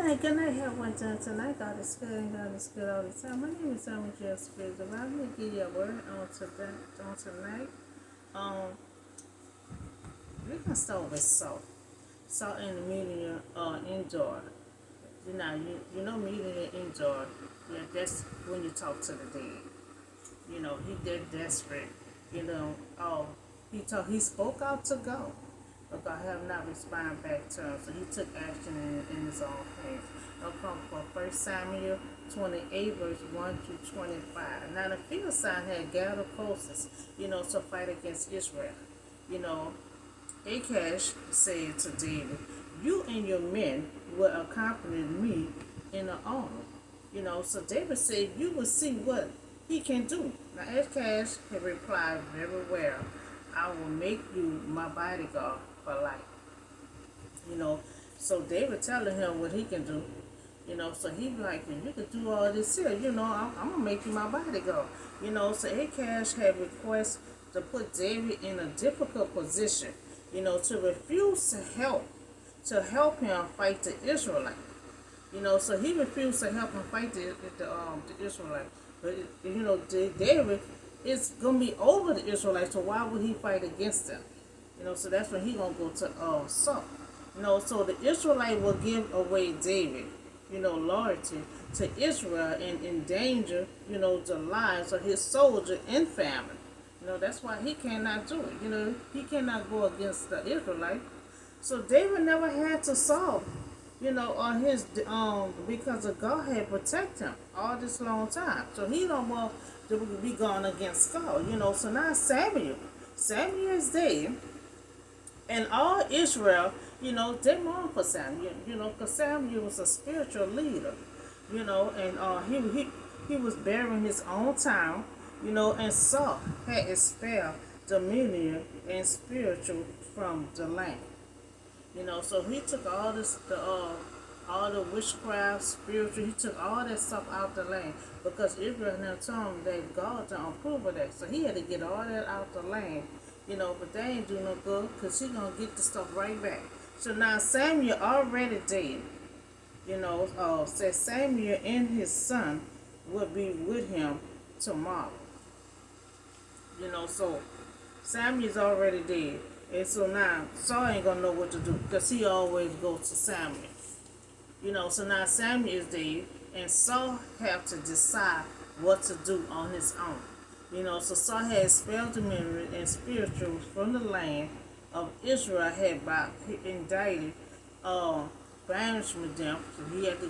Good night, have one time tonight. God is good and God is good all the time. My name is Summer Jill Spears. I'm going to give you a word on tonight. Um, we're going to start with Saul. Saul in the meeting Endor. Meeting in Endor. Yeah, that's when you talk to the dead. They're desperate. He spoke out to go, but God have not responded back to him. So he took action in his own hands. I'll come from 1 Samuel 28, verse 1 through 25. Now the Philistine had gathered forces, to fight against Israel. You know, Achash said to David, "You and your men will accompany me in the army." So David said, "You will see what he can do." Now Achash had replied very well, "I will make you my bodyguard for life." You know, so David telling him what he can do. So he be like, "You can do all this here. I'm gonna make you my bodyguard." So Achash had requested to put David in a difficult position. To refuse to help him fight the Israelite. So he refused to help him fight the Israelite. But David is gonna be over the Israelites, so why would he fight against them? So that's when he gonna go to Saul. So the Israelite will give away David, loyalty to Israel and endanger, the lives of his soldier and family. That's why he cannot do it. He cannot go against the Israelite. So David never had to solve, on his because of God had protected him all this long time. So he don't want to be going against God. So now Samuel is dead, and all Israel, they mourn for Samuel. Because Samuel was a spiritual leader. And he was bearing his own town. And Saul had expelled dominion and spiritual from the land. So he took all the witchcraft, spiritual, he took all that stuff out the land because Israel now told him that God don't approve of that. So he had to get all that out the land, but they ain't do no good because he gonna get the stuff right back. So now Samuel already dead, said Samuel and his son would be with him tomorrow. So Samuel's already dead. And so now Saul ain't gonna know what to do because he always goes to Samuel. So now Samuel is dead and Saul have to decide what to do on his own. So Saul had expelled the memory and spirituals from the land of Israel had by indicted banishment them. So he had to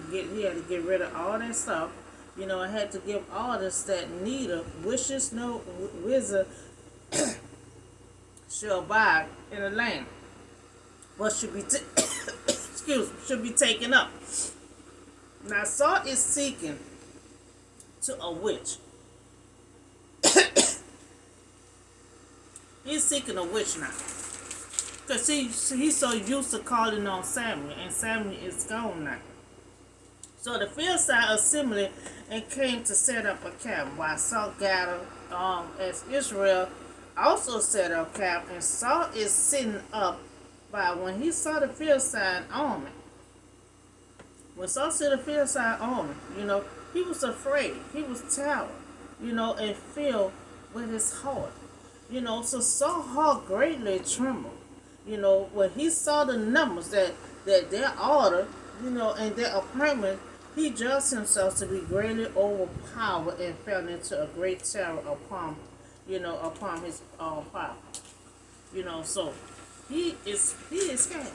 get rid of all that stuff. And had to give orders that neither wishes no wizard shall abide in the land, but should be should be taken up. Now Saul is seeking to a witch. He's seeking a witch now, because he's so used to calling on Samuel, and Samuel is gone now. So the Philistine assembled and came to set up a camp, while Saul gathered as Israel also set up camp, and Saul is sitting up by when he saw the Philistine army. When Saul saw the Philistine army, he was afraid. He was terror, and filled with his heart. So Saul's heart greatly trembled. When he saw the numbers that their order, and their appointment, he judged himself to be greatly overpowered and fell into a great terror upon his power. So he is scared.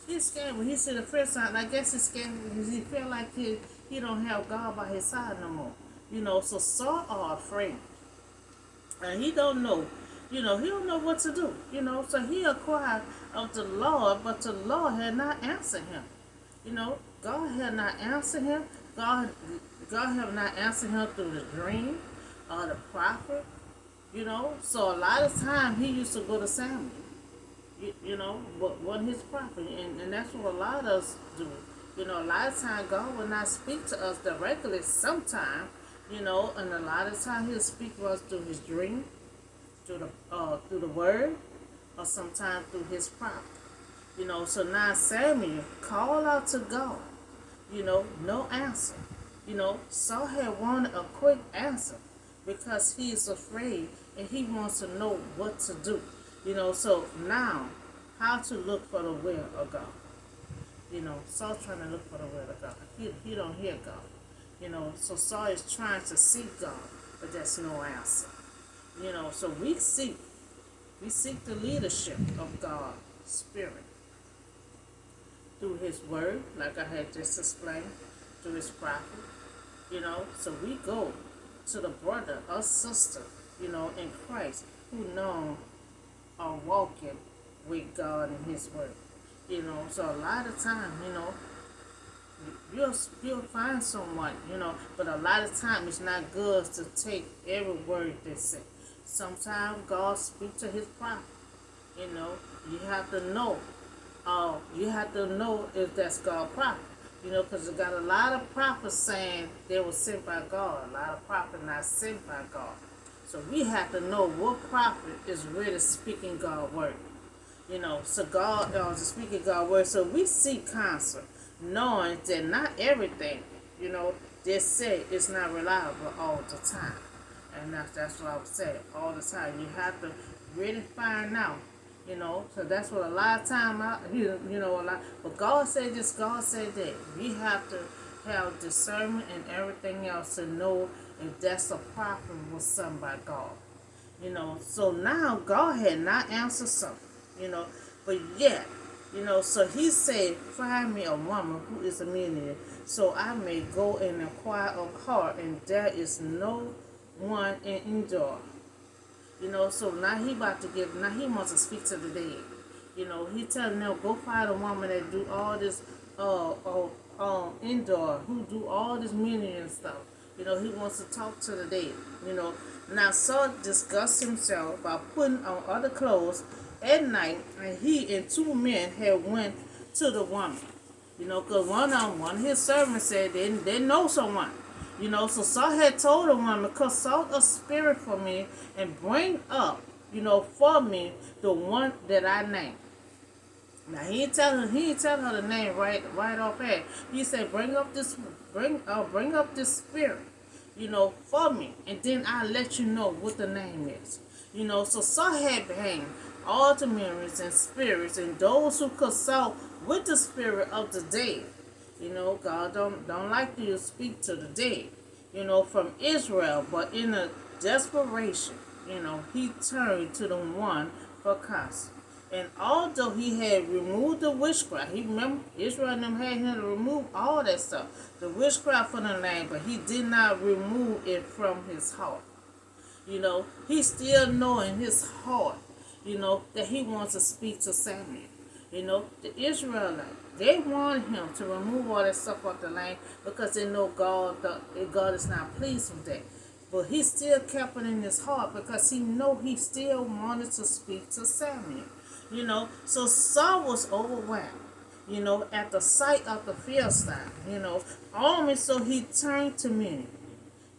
He's scared when he see the first time. I guess he's scared because he feel like he don't have God by his side no more. So Saul are afraid. And he don't know. He don't know what to do. So he inquired of the Lord, but the Lord had not answered him. God had not answered him. God have not answered him through the dream or the prophet. So a lot of time he used to go to Samuel. But wasn't his prophet, and that's what a lot of us do. A lot of time God will not speak to us directly. Sometime, and a lot of time He'll speak to us through His dream, through the word, or sometimes through His prophet. So now Samuel called out to God. No answer. Saul had wanted a quick answer because he is afraid and he wants to know what to do. So now, how to look for the will of God. Saul trying to look for the will of God. He don't hear God. So Saul is trying to seek God, but there's no answer. So we seek the leadership of God's Spirit through His Word, like I had just explained, through His prophet. So we go to the brother or sister, in Christ who know are walking with God and His Word. So a lot of time, you'll find someone, but a lot of time it's not good to take every word they say. Sometimes God speaks to His prophet. You know, you have to know. You have to know if that's God's prophet. Because you got a lot of prophets saying they were sent by God. A lot of prophets not sent by God. So we have to know what prophet is really speaking God's word. So God is speaking God's word. So we seek counsel, knowing that not everything, they say is not reliable all the time. And that's what I was saying, all the time. You have to really find out, so that's what a lot of time, a lot. But God said this, God said that. We have to have discernment and everything else to know if that's a prophet was sent by God. So now God had not answered something, but yet, so he said, find me a woman who is a millionaire, so I may go and inquire of her, and there is no one in Endor. So now now he wants to speak to the dead. He telling them, go find a woman that do all this, Endor, who do all this millionaire stuff. He wants to talk to the dead. Now Saul disgusts himself by putting on other clothes at night, and he and two men had went to the woman. Because one of his servants said they know someone. So Saul had told the woman, consult a spirit for me and bring up, for me the one that I named. Now he ain't telling her the name right off hand. He said, bring up this spirit, for me, and then I'll let you know what the name is. So Saul had hanged all the mirrors and spirits and those who consult with the spirit of the dead. God don't like you to speak to the dead, from Israel, but in a desperation, he turned to the one for counsel. And although he had removed the witchcraft, he remember Israel and them had him to remove all that stuff, the witchcraft from the land, but he did not remove it from his heart. He still know in his heart, that he wants to speak to Samuel. The Israelites, they wanted him to remove all that stuff off the land because they know God is not pleased with that. But he still kept it in his heart because he still wanted to speak to Samuel. So Saul was overwhelmed, at the sight of the Philistine, army, so he turned to me.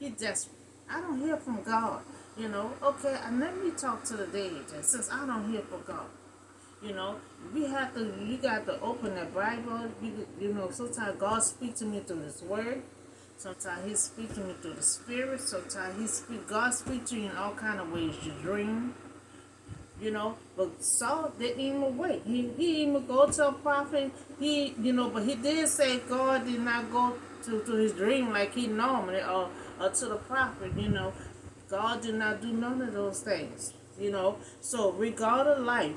He desperate. I don't hear from God, okay, and let me talk to the dead, since I don't hear from God. You got to open that Bible. Sometimes God speaks to me through His Word. Sometimes He speaks to me through the Spirit. Sometimes God speaks to you in all kind of ways. You dream, But Saul didn't even wait. He even go to a prophet. But he did say God did not go to his dream like he normally or to the prophet. God did not do none of those things. So regard of life,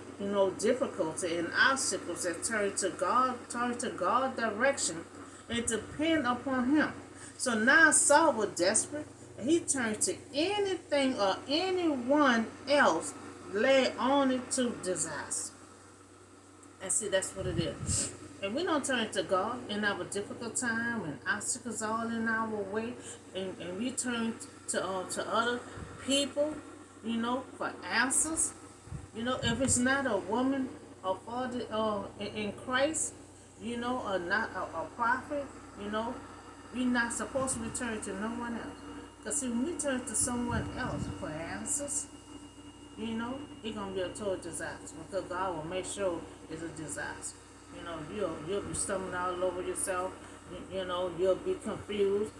difficulty and obstacles that turn to God direction and depend upon Him. So now Saul was desperate, and he turned to anything or anyone else led on it to disaster. And see, that's what it is. And we don't turn to God in our difficult time and obstacles all in our way, and we turn to other people, for answers. If it's not a woman or father in Christ, or not a prophet, we're not supposed to be turning to no one else. Because see, when we turn to someone else for answers, it's going to be a total disaster because God will make sure it's a disaster. You'll be stumbling all over yourself. You'll be confused.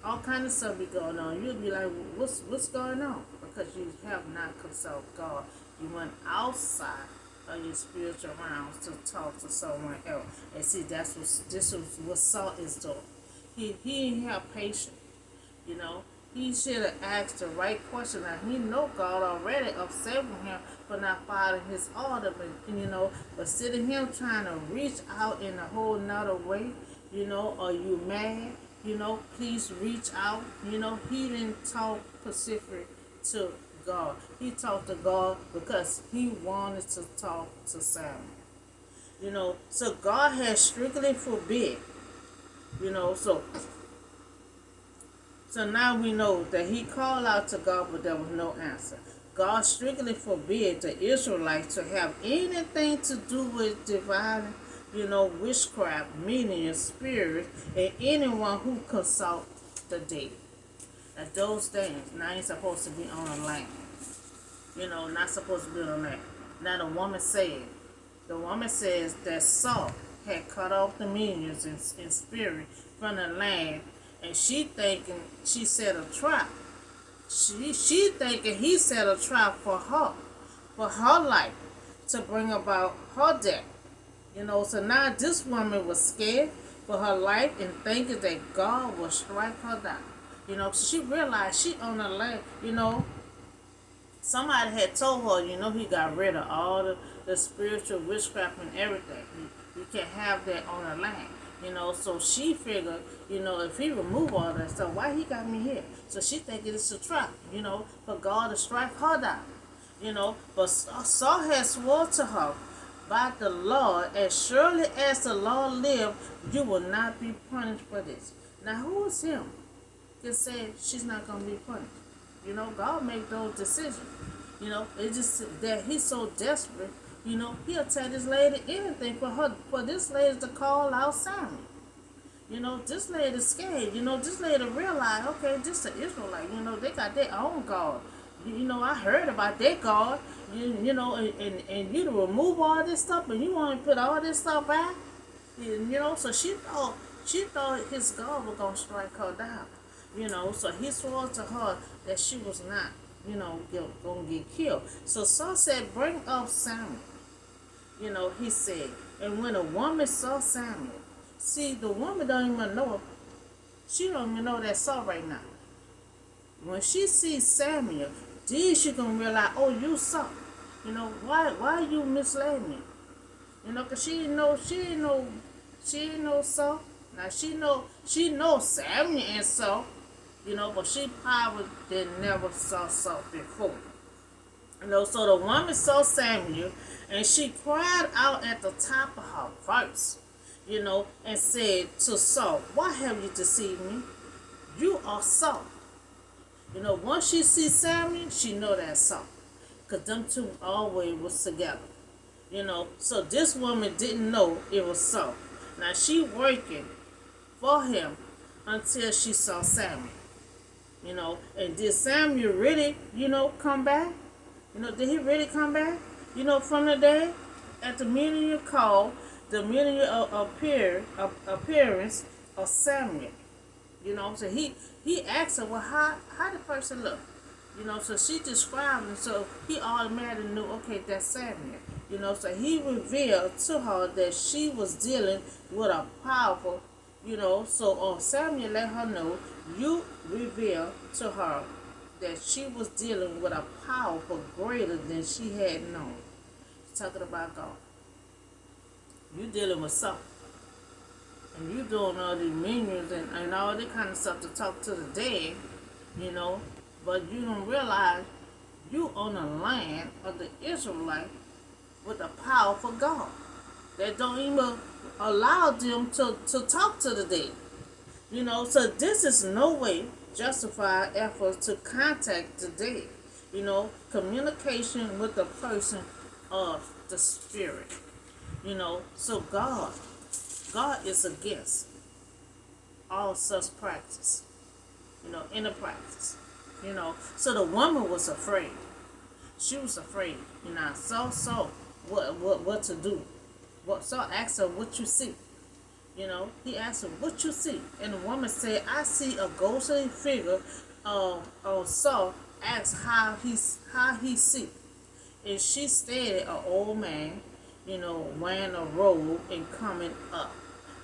All kind of stuff be going on. You'll be like, what's going on? Because you have not consulted God. You went outside of your spiritual realms to talk to someone else. And see, this is what Saul is doing. He didn't have patience. You know, he should have asked the right question. Now he know God already upset with him for not following his order, but sitting him trying to reach out in a whole nother way. Are you mad? Please reach out. He didn't talk specific to God. He talked to God because he wanted to talk to Samuel. So God has strictly forbid. So now we know that he called out to God, but there was no answer. God strictly forbid the Israelites to have anything to do with divine, witchcraft, meaning spirit, and anyone who consult the dead. Now those things now ain't supposed to be on the land. Not supposed to be on the land. Now the woman says that Saul had cut off the minions in spirit from the land, and she thinking she set a trap. She thinking he set a trap for her life, to bring about her death. So now this woman was scared for her life and thinking that God would strike her down. So she realized she on the land. Somebody had told her, he got rid of all the spiritual witchcraft and everything. You can't have that on the land. So she figured, if he remove all that stuff, why he got me here? So she thinking it's a trap, for God to strike her down. But Saul had swore to her by the Lord, as surely as the Lord live, you will not be punished for this. Now who is him that said she's not going to be punished? God make those decisions. It's just that he's so desperate. He'll tell this lady anything for this lady to call out Samuel. This lady scared. This lady realized, okay, this is Israelite. They got their own God. I heard about their God. And you to remove all this stuff, and you want to put all this stuff back. So she thought his God was gonna strike her down. So he swore to her that she was not, gonna get killed. So Saul said, bring up Samuel. He said, and when a woman saw Samuel, see, the woman don't even know, she don't even know that Saul right now. When she sees Samuel, then she gonna realize, oh, you Saul. Why you misled me? Cause she didn't know Saul. Now she know Samuel and Saul, but she probably never saw Saul before. So the woman saw Samuel, and she cried out at the top of her voice, and said to Saul, why have you deceived me? You are Saul. Once she sees Samuel, she know that's Saul. Because them two always was together. So this woman didn't know it was Saul. Now she working for him until she saw Samuel. And did Samuel really, come back? Did he really come back? From the day at the meeting called the meeting appearance of Samuel. So he asked her, well, how the person look? So she described him, so he automatically knew, okay, that's Samuel. So he revealed to her that she was dealing with a powerful, so Samuel let her know, you revealed to her that she was dealing with a powerful greater than she had known. Talking about God. You dealing with something. And you doing all these minions and all that kind of stuff to talk to the dead, but you don't realize you on the land of the Israelite with a powerful God that don't even allow them to talk to the dead. So this is no way justify efforts to contact the dead. Communication with the person of the spirit. So God is against all such practice. Inner practice. So the woman was afraid. She was afraid. So what to do? So asked her, what you see? He asked her, what you see? And the woman said, I see a ghostly figure of Saul. Asked how he see. And she stated an old man, wearing a robe and coming up.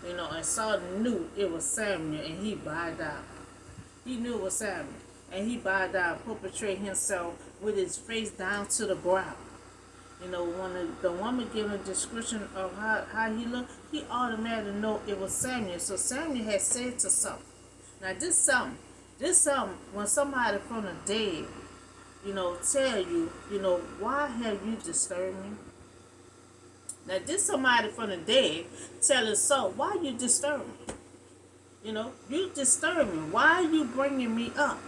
And Saul knew it was Samuel, and he bowed down. He knew it was Samuel. And he bowed down, perpetrated himself with his face down to the ground. When the woman gave a description of how he looked, he automatically know it was Samuel. So Samuel had said to something. Now this something, when somebody from the dead, tell you, why have you disturbed me? Now this somebody from the dead telling Saul, why you disturb me? You disturb me. Why are you bringing me up?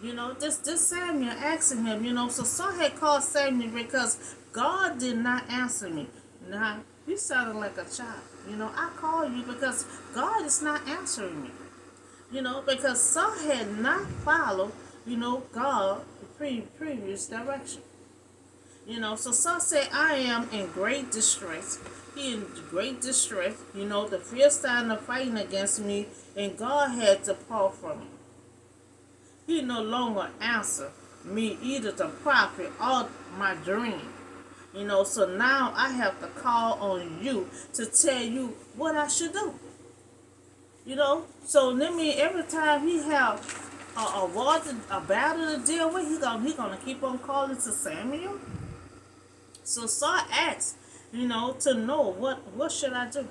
This Samuel asking him, so Saul had called Samuel because God did not answer me. Now, you sounded like a child. I call you because God is not answering me. Because Saul had not followed, God previous direction. So Saul said, I am in great distress. He in great distress. The Philistines are fighting against me, and God had to part from me. He no longer answer me either the prophet or my dream. So now I have to call on you to tell you what I should do. So that means every time he have a war, a battle to deal with, he gonna keep on calling to Samuel. So Saul asked, to know what should I do?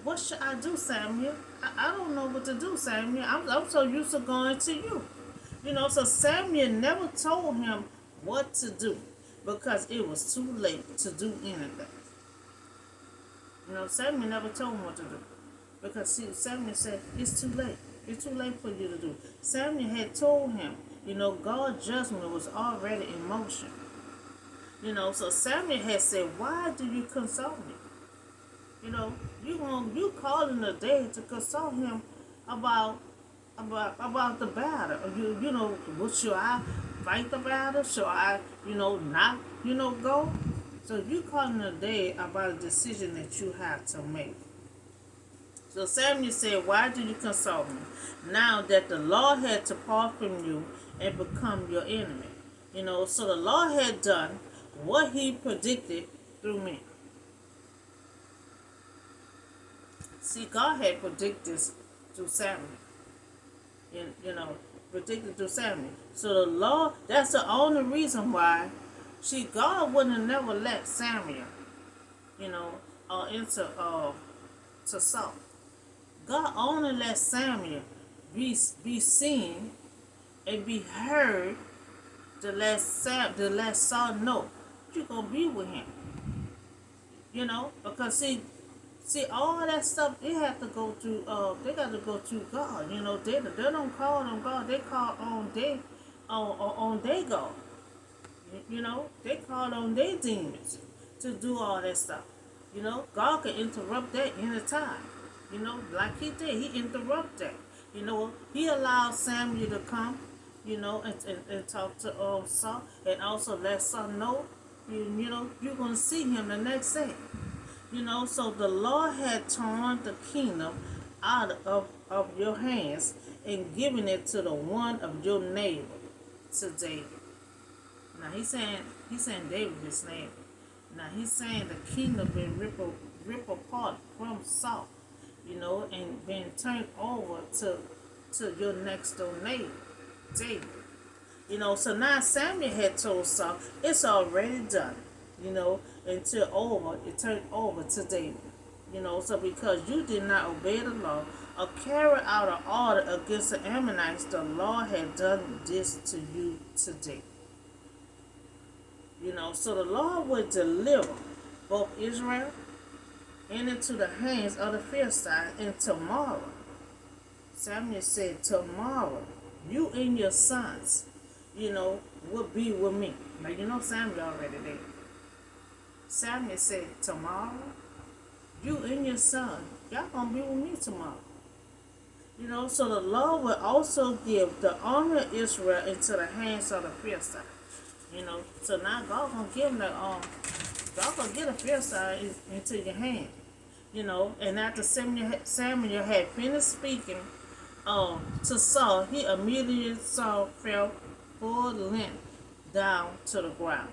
What should I do, Samuel? I don't know what to do, Samuel. I'm so used to going to you. So Samuel never told him what to do because it was too late to do anything. Samuel never told him what to do because Samuel said, it's too late. It's too late for you to do. Samuel had told him, God's judgment was already in motion. So Samuel had said, why do you consult me? You calling the dead to consult him about the battle. What should I fight the battle? Should I, not, go? So you calling the dead about a decision that you have to make. So Samuel said, why do you consult me? Now that the Lord had to part from you and become your enemy. So the Lord had done what he predicted through me. See, God had predicted this through Samuel. Predicted through Samuel. So the Lord, that's the only reason why, God wouldn't have never let Samuel, into to Saul. God only let Samuel be seen and be heard to let Saul know you're gonna be with him. Because see, all that stuff, they have to go through, they got to go through God. They don't call on God, they call on their God. They call on their demons to do all that stuff. God can interrupt that anytime. Like he did, he interrupted that. He allowed Samuel to come, and talk to Saul, and also let Saul know, you're going to see him the next day. So the Lord had torn the kingdom out of your hands and given it to the one of your neighbor, to David. Now he's saying David his neighbor. Now he's saying the kingdom been ripped apart from Saul, and been turned over to your next door neighbor, David. So now Samuel had told Saul, it's already done. Until it turned over to David. So because you did not obey the law or carry out an order against the Ammonites, the Lord had done this to you today. So the Lord would deliver both Israel and into the hands of the Philistines. And tomorrow, Samuel said, tomorrow, you and your sons, will be with me. Now, Samuel already there. Samuel said, tomorrow, you and your son, y'all gonna be with me tomorrow. So the Lord will also give the army of Israel into the hands of the Philistines. So now God gonna give them God gonna get the Philistines into your hand. And after Samuel had finished speaking to Saul, he immediately Saul fell full length down to the ground,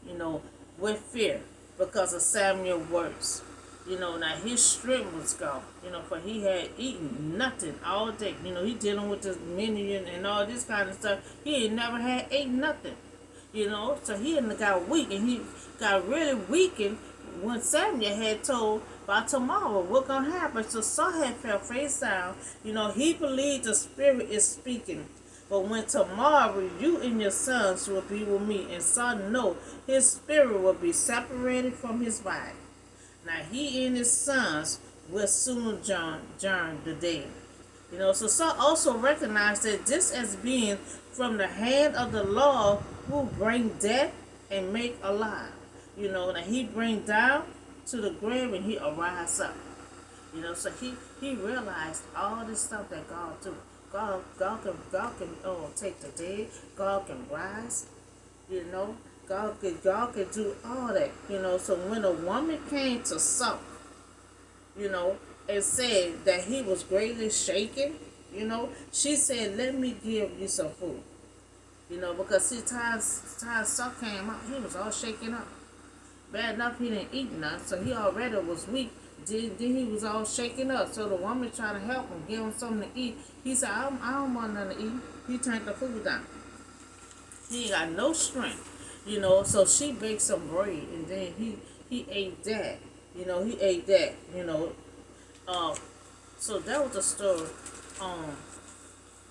you know, with fear because of Samuel's words. Now his strength was gone, for he had eaten nothing all day. He dealing with this minion and all this kind of stuff. He had never had ate nothing, so he had got weak, and he got really weakened when Samuel had told by tomorrow what gonna happen. So Saul had fell face down. He believed the Spirit is speaking. But when tomorrow you and your sons will be with me, and Saul know his spirit will be separated from his body. Now he and his sons will soon join the dead. So Saul also recognized that this as being from the hand of the Lord who bring death and make alive. Now he bring down to the grave and he arise up. So he realized all this stuff that God do. God can take the dead. God can rise. You know, God can do all that. So when a woman came to Saul, and said that he was greatly shaken, she said, "Let me give you some food." Because see, time Saul came out, he was all shaken up. Bad enough he didn't eat nothing, so he already was weak. Then he was all shaken up. So the woman tried to help him, give him something to eat. He said, I don't want nothing to eat. He turned the food down. He ain't got no strength. So she baked some bread, and then he ate that. He ate that. Uh, so that was the story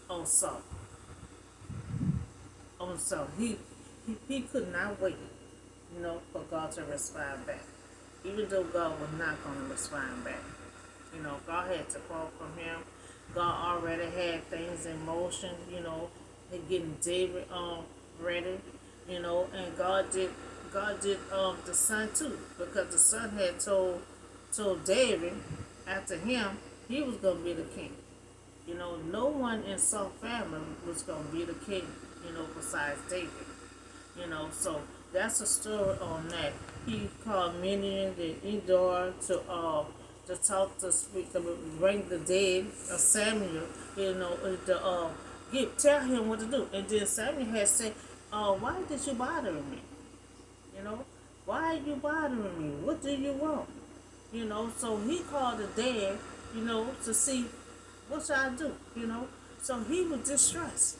on Saul. He could not wait, for God to respond back. Even though God was not going to respond back. God had to fall from him. God already had things in motion, getting David ready, and God did the son too, because the son had told David after him he was gonna be the king. No one in Saul family was gonna be the king, besides David. So that's a story on that. He called Minion and Endor to talk, to speak, to bring the dead of Samuel, to tell him what to do. And then Samuel had said, why did you bother me? Why are you bothering me? What do you want? So he called the dead, to see what should I do, So he was distressed.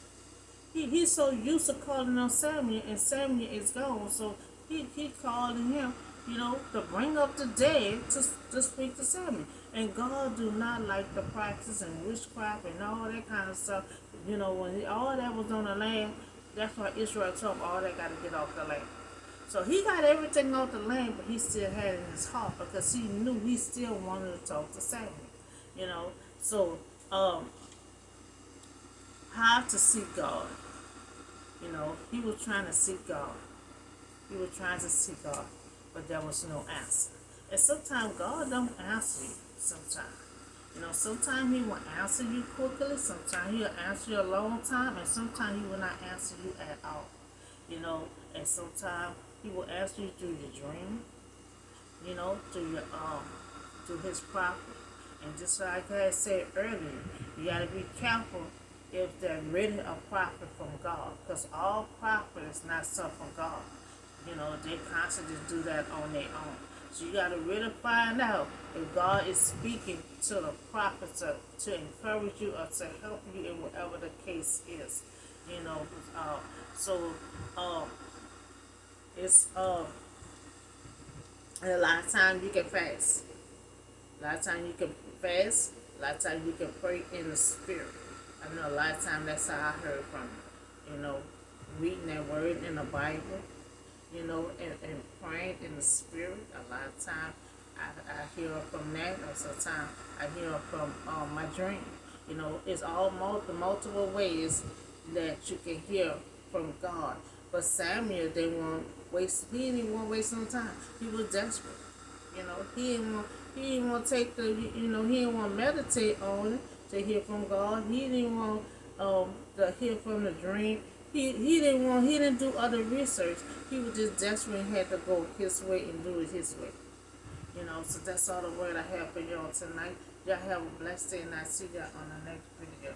He's so used to calling on Samuel, and Samuel is gone. So he calling him, to bring up the dead to speak to Samuel. And God do not like the practice and witchcraft and all that kind of stuff. When all that was on the land, that's why Israel told him all that got to get off the land. So he got everything off the land, but he still had it in his heart because he knew he still wanted to talk to Samuel. So how to seek God. He was trying to seek God. He was trying to seek God, but there was no answer. And sometimes God don't answer you. Sometimes he will answer you quickly. Sometimes he'll answer you a long time, and sometimes he will not answer you at all. And sometimes he will answer you through your dream. Through his prophet. And just like I said earlier, you gotta be careful if they're really a prophet from God, because all prophets is not sent from God. They constantly do that on their own. So you got to really find out if God is speaking to the prophet to encourage you or to help you in whatever the case is. So it's and a lot of times you can fast. A lot of times you can fast. A lot of times you can pray in the spirit. I know a lot of times that's how I heard from it. Reading that word in the Bible, and praying in the spirit. A lot of times I hear from that, or sometimes I hear from my dream. It's all multiple ways that you can hear from God. But Samuel didn't want he didn't want to waste no time. He was desperate. He didn't want to take he didn't want to meditate on it to hear from God. He didn't want to hear from the dream. He didn't do other research. He was just desperate and had to go his way and do it his way. So that's all the word I have for y'all tonight. Y'all have a blessed day, and I'll see y'all on the next video.